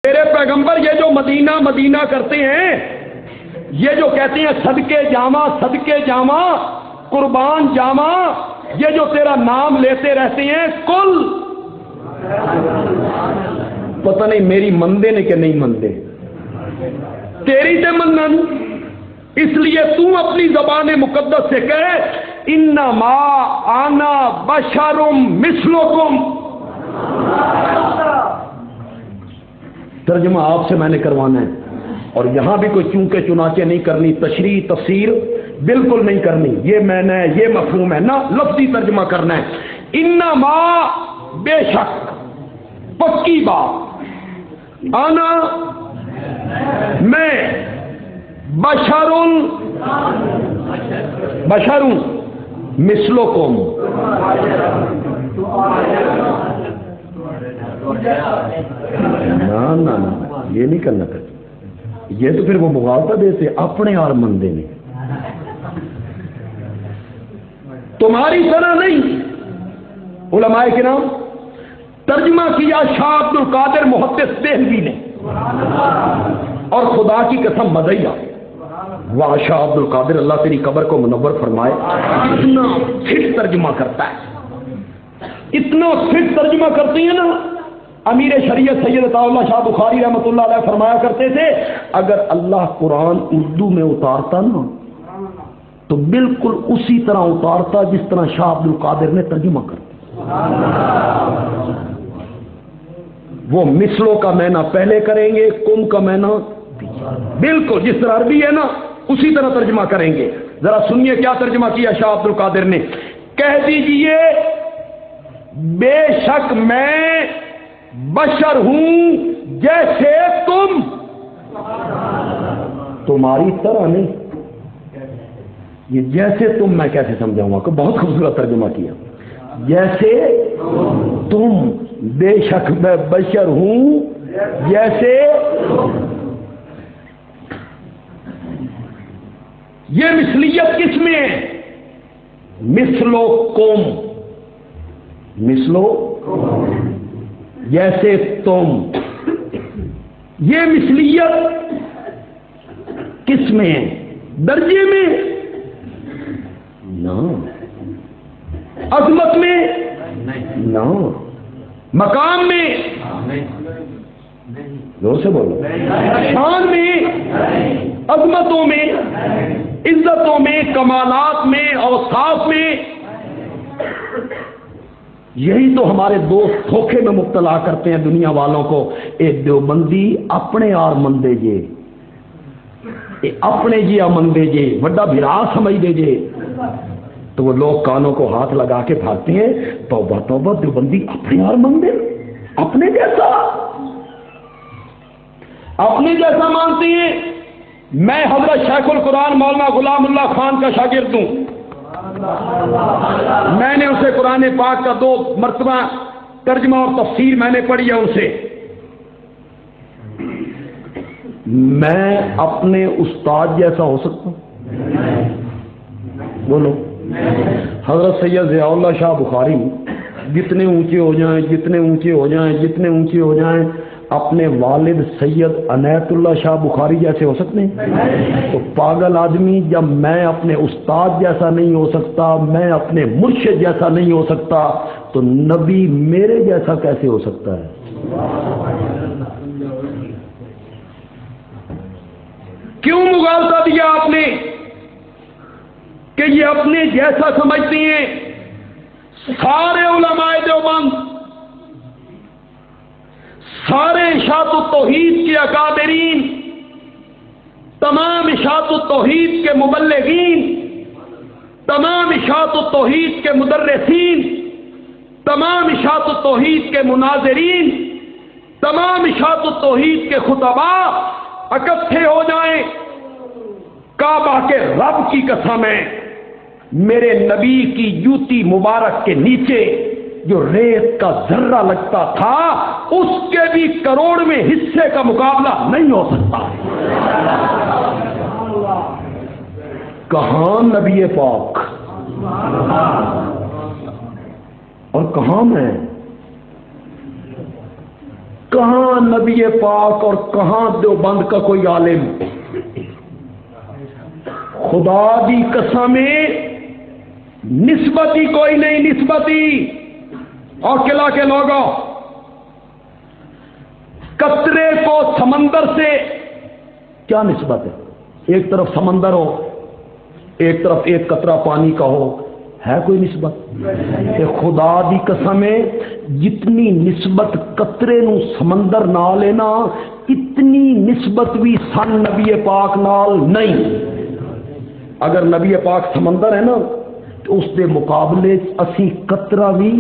تیرے پیغمبر یہ جو مدینہ مدینہ کرتے ہیں، یہ جو کہتے ہیں صدقے جامع قربان جامع، یہ جو تیرا نام لیتے رہتے ہیں، کل پتہ نہیں میری مندے نے کہ نہیں مندے، تیری تے منن، اس لیے تو اپنی زبان مقدس سے کہے انما انا بشر مثلکم، ترجمہ آپ سے میں نے کروانا ہے، اور یہاں بھی کوئی چونکہ چنانچہ نہیں کرنی، تشریح تفسیر بالکل نہیں کرنی، یہ میں نے یہ مفہوم ہے نا، لفظی ترجمہ کرنا ہے، انما بے شک، پکی بات، انا میں، بشرون مثلکم، نہ یہ نہیں کرنا تھا، یہ تو پھر وہ مغالطہ دیتے اپنے اور مندے نے، تمہاری طرح نہیں۔ علماء کرام ترجمہ کیا شاہ عبد القادر محدث دہلوی نے، اور خدا کی قسم مزیہ، واہ شاہ عبد القادر، اللہ تیری قبر کو منور فرمائے، اتنا فٹ ترجمہ کرتا ہے، اتنا فٹ ترجمہ کرتی ہیں نا۔ امیر شریعت سید عطا اللہ شاہ بخاری رحمۃ اللہ علیہ فرمایا کرتے تھے اگر اللہ قرآن اردو میں اتارتا نا تو بالکل اسی طرح اتارتا جس طرح شاہ عبد القادر نے ترجمہ کرتا۔ وہ مثلوں کا معنی پہلے کریں گے، کم کا معنی بالکل جس طرح عربی ہے نا اسی طرح ترجمہ کریں گے۔ ذرا سنیے کیا ترجمہ کیا شاہ عبد القادر نے، کہہ دیجئے بے شک میں بشر ہوں جیسے تم، تمہاری طرح نہیں، یہ جیسے تم میں کیسے سمجھاؤں گا، بہت خوبصورت ترجمہ کیا، جیسے تم، بے شک میں بشر ہوں جیسے، یہ مثلیت کس میں ہے؟ مثلو قوم، مثلو جیسے تم، یہ مثلیت کس میں ہے؟ درجے میں نہ، عظمت میں نہ، مقام میں، زور سے بولو، شان میں، عظمتوں میں، عزتوں میں، کمالات میں، اوصاف میں۔ یہی تو ہمارے دوست دھوکے میں مبتلا کرتے ہیں دنیا والوں کو، اے دیوبندی اپنے آر مندے جے، اے اپنے جی مندے جے، وڈا بھرا سمجھ دے جے، تو وہ لوگ کانوں کو ہاتھ لگا کے بھاگتے ہیں، توبہ توبہ دیوبندی اپنے آر مندے، اپنے جیسا، اپنے جیسا مانتے ہیں۔ میں حضرت شیخ القرآن مولانا غلام اللہ خان کا شاگرد ہوں، میں نے اسے قرآن پاک کا 2 مرتبہ ترجمہ اور تفسیر میں نے پڑھی ہے ان سے۔ میں اپنے استاد جیسا ہو سکتا ہوں؟ بولو۔ حضرت سید ضیاء اللہ شاہ بخاری جتنے اونچے ہو جائیں، جتنے اونچے ہو جائیں، جتنے اونچے ہو جائیں، اپنے والد سید عنایت اللہ شاہ بخاری جیسے ہو سکتے ہیں؟ تو پاگل آدمی، جب میں اپنے استاد جیسا نہیں ہو سکتا، میں اپنے مرشد جیسا نہیں ہو سکتا، تو نبی میرے جیسا کیسے ہو سکتا ہے؟ کیوں مغالطہ دیا آپ نے کہ یہ اپنے جیسا سمجھتے ہیں؟ سارے علماء دیوبند، سارے اشاعت التوحید کے اکابرین، تمام اشاعت التوحید کے مبلغین، تمام اشاعت التوحید کے مدرسین، تمام اشاعت التوحید کے مناظرین، تمام اشاعت التوحید کے خطباء اکٹھے ہو جائیں، کعبہ کے رب کی قسم ہے، میرے نبی کی جوتی مبارک کے نیچے جو ریت کا ذرہ لگتا تھا اس کے بھی کروڑویں حصے کا مقابلہ نہیں ہو سکتا۔ کہاں نبی پاک اور کہاں میں؟ کہاں نبی پاک اور کہاں دیوبند کا کوئی عالم؟ خدا دی قسم نسبت ہی کوئی نہیں، نسبت ہی۔ اور قلعہ کے لوگوں، قطرے کو سمندر سے کیا نسبت ہے؟ ایک طرف سمندر ہو، ایک طرف ایک قطرہ پانی کا ہو، ہے کوئی نسبت؟ کہ خدا دی قسم ہے، جتنی نسبت قطرے نو سمندر نال ہے نا، اتنی نسبت بھی سن نبی پاک نال نہیں۔ اگر نبی پاک سمندر ہے نا تو اس دے مقابلے اسی قطرہ بھی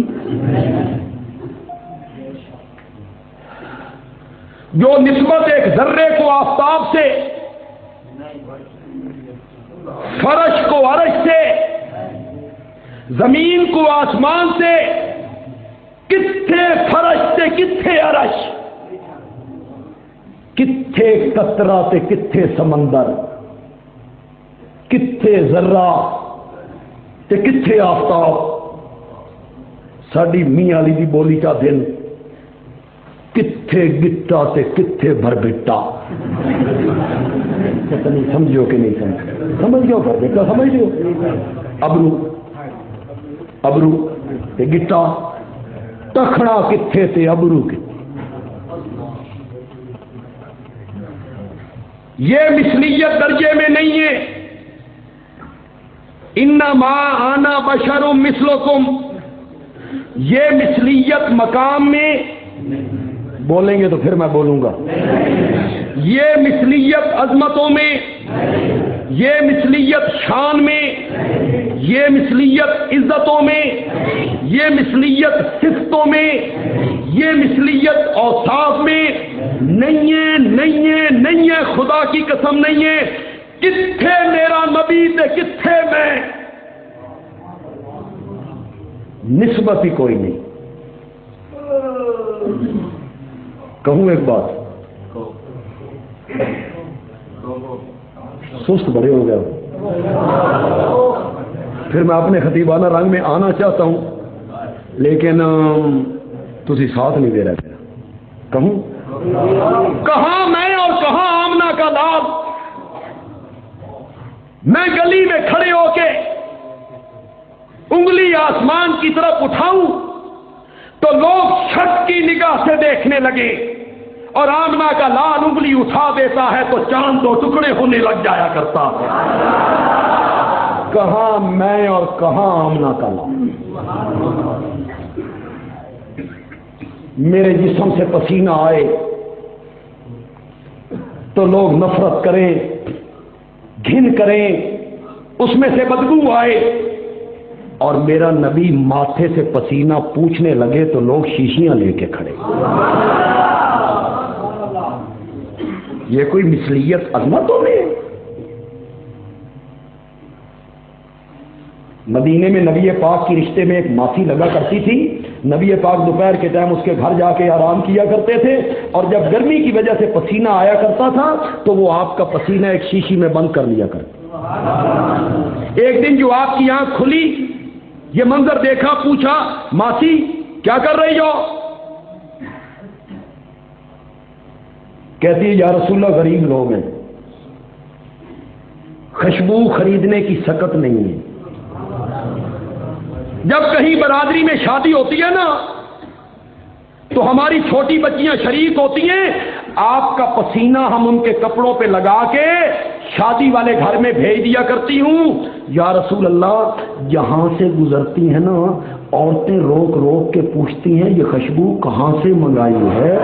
جو نسبت ایک ذرے کو آفتاب سے، فرش کو عرش سے، زمین کو آسمان سے، کتھے فرش سے کتھے عرش، کتھے قطرہ تے کتھے سمندر، کتھے ذرہ تے کتھے آفتاب۔ ساڈی میاں علی دی بولی کا دن، کتھے گٹا تے کتھے بھربٹا۔ پتہ نہیں سمجھو کہ نہیں سمجھ گئے؟ بھربٹا سمجھ گئے؟ ابرو ابرو تے گٹا، ٹکھڑا کتھے تے ابرو کتھے۔ یہ مثلیت درجے میں نہیں ہے۔ انما انا بشر مثلکم، یہ مثلیت مقام میں، بولیں گے تو پھر میں بولوں گا، یہ مثلیت عظمتوں میں، یہ مثلیت شان میں، یہ مثلیت عزتوں میں، یہ مثلیت صفتوں میں، یہ مثلیت اوصاف میں نہیں ہے، نہیں ہے، نہیں ہے، خدا کی قسم نہیں ہے۔ کتھے میرا نبی تے کتھے میں، نسبت ہی کوئی نہیں۔ کہوں ایک بات، سست بڑے ہو گئے، پھر میں اپنے خطیبانہ رنگ میں آنا چاہتا ہوں لیکن تسی ساتھ نہیں دے رہے۔ کہوں کہاں میں اور کہاں آمنہ کا لال؟ میں گلی میں کھڑے ہو کے انگلی آسمان کی طرف اٹھاؤں تو لوگ شک کی نگاہ سے دیکھنے لگے، اور آمنہ کا لال انگلی اٹھا دیتا ہے تو چاند دو ٹکڑے ہونے لگ جایا کرتا۔ کہاں میں اور کہاں آمنہ کا لال؟ میرے جسم سے پسینہ آئے تو لوگ نفرت کریں، گھن کریں، اس میں سے بدبو آئے، اور میرا نبی ماتھے سے پسینہ پوچھنے لگے تو لوگ شیشیاں لے کے کھڑے۔ یہ کوئی مثلیت عظمتوں میں؟ مدینے میں نبی پاک کی رشتے میں ایک ماسی لگا کرتی تھی، نبی پاک دوپہر کے ٹائم اس کے گھر جا کے آرام کیا کرتے تھے، اور جب گرمی کی وجہ سے پسینہ آیا کرتا تھا تو وہ آپ کا پسینہ ایک شیشی میں بند کر لیا کرتے۔ ایک دن جو آپ کی آنکھ کھلی، یہ منظر دیکھا، پوچھا ماسی کیا کر رہی ہو؟ کہتی ہے یا رسول اللہ غریب لوگ ہیں، خوشبو خریدنے کی سکت نہیں ہے۔ جب کہیں برادری میں شادی ہوتی ہے نا تو ہماری چھوٹی بچیاں شریک ہوتی ہیں، آپ کا پسینہ ہم ان کے کپڑوں پہ لگا کے شادی والے گھر میں بھیج دیا کرتی ہوں۔ یا رسول اللہ جہاں سے گزرتی ہیں نا عورتیں روک روک کے پوچھتی ہیں یہ خوشبو کہاں سے منگائی ہے؟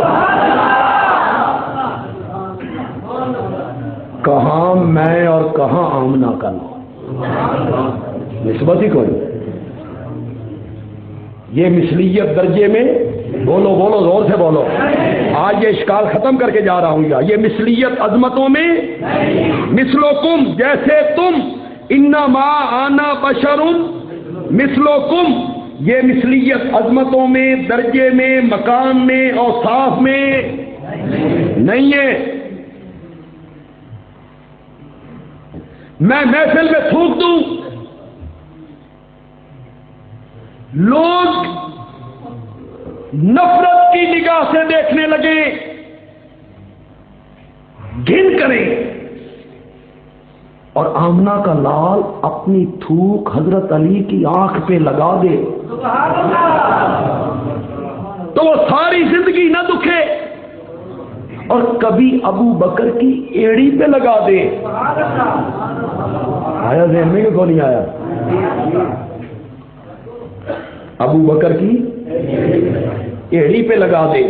کہاں میں اور کہاں آمنہ کا نسبت ہی کوئی۔ یہ مثلیت درجے میں، بولو بولو زور سے بولو، آج یہ اشکال ختم کر کے جا رہا ہوں۔ یہ مثلیت عظمتوں میں، مثلکم جیسے تم، انما انا بشر مثلکم، یہ مثلیت عظمتوں میں، درجے میں، مقام میں، اوصاف میں نہیں ہے۔ میں محفل میں تھوک دوں، لوگ نفرت کی نگاہ سے دیکھنے لگے، گن کریں، اور آمنہ کا لال اپنی تھوک حضرت علی کی آنکھ پہ لگا دے تو وہ ساری زندگی نہ دکھے، اور کبھی ابو بکر کی ایڑی پہ لگا دے۔ آیا ذہن میں کو نہیں آیا؟ ابو بکر کی ایڑی پہ لگا دے